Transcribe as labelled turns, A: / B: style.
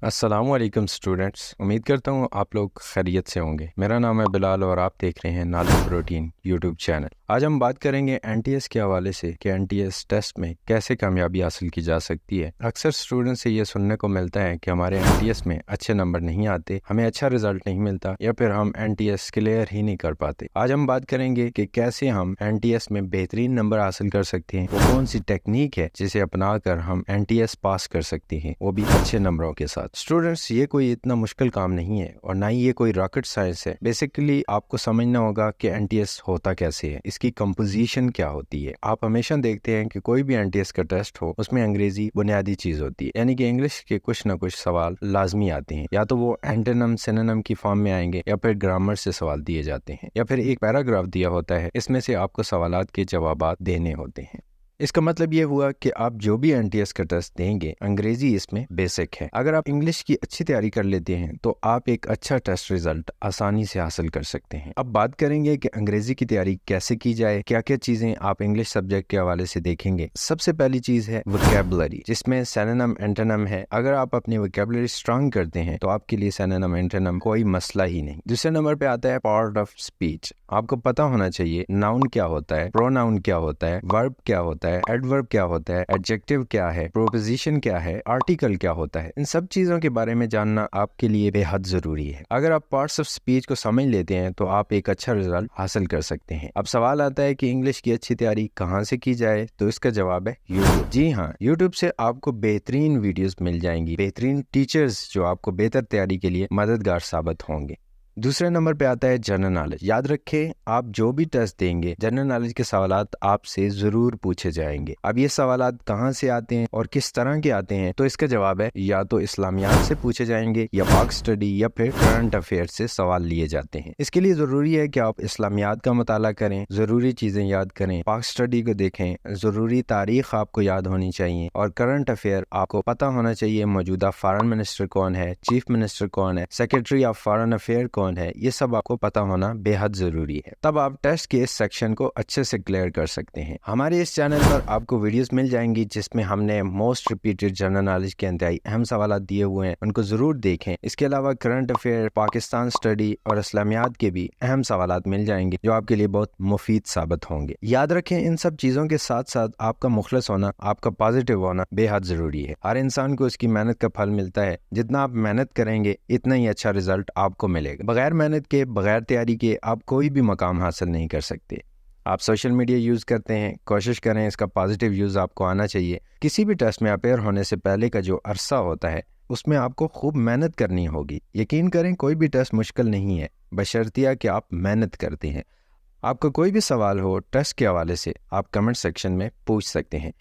A: अस्सलाम वालेकुम स्टूडेंट्स। उम्मीद करता हूँ आप लोग खैरियत से होंगे। मेरा नाम है बिलाल और आप देख रहे हैं नॉलेज प्रोटीन यूट्यूब चैनल। आज हम बात करेंगे एनटीएस के हवाले से कि एनटीएस टेस्ट में कैसे कामयाबी हासिल की जा सकती है। अक्सर स्टूडेंट से ये सुनने को मिलता है कि हमारे एनटीएस में अच्छे नंबर नहीं आते, हमें अच्छा रिजल्ट नहीं मिलता या फिर हम एनटीएस क्लियर ही नहीं कर पाते। आज हम बात करेंगे कि कैसे हम एनटीएस में बेहतरीन नंबर हासिल कर सकते हैं, वो कौन सी टेक्निक है जिसे अपना कर हम एनटीएस पास कर सकते हैं, वो भी अच्छे नंबरों के साथ। स्टूडेंट्स, ये कोई इतना मुश्किल काम नहीं है और ना ही ये कोई रॉकेट साइंस है। बेसिकली आपको समझना होगा कि एनटीएस होता कैसे है, इसकी कंपोजिशन क्या होती है। आप हमेशा देखते हैं कि कोई भी एनटीएस का टेस्ट हो उसमें अंग्रेजी बुनियादी चीज होती है, यानी कि इंग्लिश के कुछ ना कुछ सवाल लाजमी आते हैं। या तो वो एंटोनिम सिनोनिम की फॉर्म में आएंगे या फिर ग्रामर से सवाल दिए जाते हैं या फिर एक पैराग्राफ दिया होता है, इसमें से आपको सवालात के जवाबात देने होते हैं। इसका मतलब ये हुआ कि आप जो भी एनटीएस का टेस्ट देंगे अंग्रेजी इसमें बेसिक है। अगर आप इंग्लिश की अच्छी तैयारी कर लेते हैं तो आप एक अच्छा टेस्ट रिजल्ट आसानी से हासिल कर सकते हैं। अब बात करेंगे कि अंग्रेजी की तैयारी कैसे की जाए, क्या क्या चीजें आप इंग्लिश सब्जेक्ट के हवाले से देखेंगे। सबसे पहली चीज है वोकैबुलरी, जिसमें सिनोनिम एंटोनिम है। अगर आप अपनी वोकैबुलरी स्ट्रांग करते हैं तो आपके लिए सिनोनिम एंटोनिम कोई मसला ही नहीं। दूसरे नंबर पे आता है पार्ट ऑफ स्पीच। आपको पता होना चाहिए नाउन क्या होता है, प्रोनाउन क्या होता है, वर्ब क्या होता है, एडवर्ब क्या होता है, एडजेक्टिव क्या है, प्रोपोजिशन क्या है, आर्टिकल क्या होता है। इन सब चीजों के बारे में जानना आपके लिए बेहद जरूरी है। अगर आप पार्ट्स ऑफ स्पीच को समझ लेते हैं तो आप एक अच्छा रिजल्ट हासिल कर सकते हैं। अब सवाल आता है कि इंग्लिश की अच्छी तैयारी कहाँ से की जाए, तो इसका जवाब है यूट्यूब। जी हाँ, यूट्यूब से आपको बेहतरीन वीडियोस मिल जाएंगी, बेहतरीन टीचर्स जो आपको बेहतर तैयारी के लिए मददगार साबित होंगे। दूसरे नंबर पे आता है जनरल नॉलेज। याद रखें, आप जो भी टेस्ट देंगे जनरल नॉलेज के सवालात आपसे जरूर पूछे जाएंगे। अब ये सवालात कहाँ से आते हैं और किस तरह के आते हैं, तो इसका जवाब है या तो इस्लामियात से पूछे जाएंगे या पाक स्टडी या फिर करंट अफेयर से सवाल लिए जाते हैं। इसके लिए जरूरी है कि आप इस्लामियात का मुताला करें, जरूरी चीजें याद करें, पाक स्टडी को देखें, जरूरी तारीख आपको याद होनी चाहिए और करंट अफेयर आपको पता होना चाहिए मौजूदा फॉरेन मिनिस्टर कौन है, चीफ मिनिस्टर कौन है, सेक्रेटरी ऑफ फॉरेन अफेयर कौन है। ये सब आपको पता होना बेहद जरूरी है, तब आप टेस्ट के इस सेक्शन को अच्छे से क्लियर कर सकते हैं। हमारे इस चैनल पर आपको वीडियोस मिल जाएंगी जिसमें हमने मोस्ट रिपीटेड जनरल नॉलेज के इंतहाई अहम सवाल दिए हुए हैं, उनको जरूर देखें। इसके अलावा करंट अफेयर, पाकिस्तान स्टडी और इस्लामियात के भी अहम सवाल मिल जाएंगे जो आपके लिए बहुत मुफीद साबित होंगे। याद रखें, इन सब चीजों के साथ साथ आपका मुखलस होना, आपका पॉजिटिव होना बेहद जरूरी है। हर इंसान को उसकी मेहनत का फल मिलता है। जितना आप मेहनत करेंगे इतना ही अच्छा रिजल्ट आपको मिलेगा। बगैर मेहनत के, बगैर तैयारी के आप कोई भी मकाम हासिल नहीं कर सकते। आप सोशल मीडिया यूज़ करते हैं, कोशिश करें इसका पॉजिटिव यूज़ आपको आना चाहिए। किसी भी टेस्ट में अपेयर होने से पहले का जो अरसा होता है उसमें आपको खूब मेहनत करनी होगी। यकीन करें, कोई भी टेस्ट मुश्किल नहीं है, बशर्तिया कि आप मेहनत करते हैं। आपका कोई भी सवाल हो टेस्ट के हवाले से आप कमेंट सेक्शन में पूछ सकते हैं।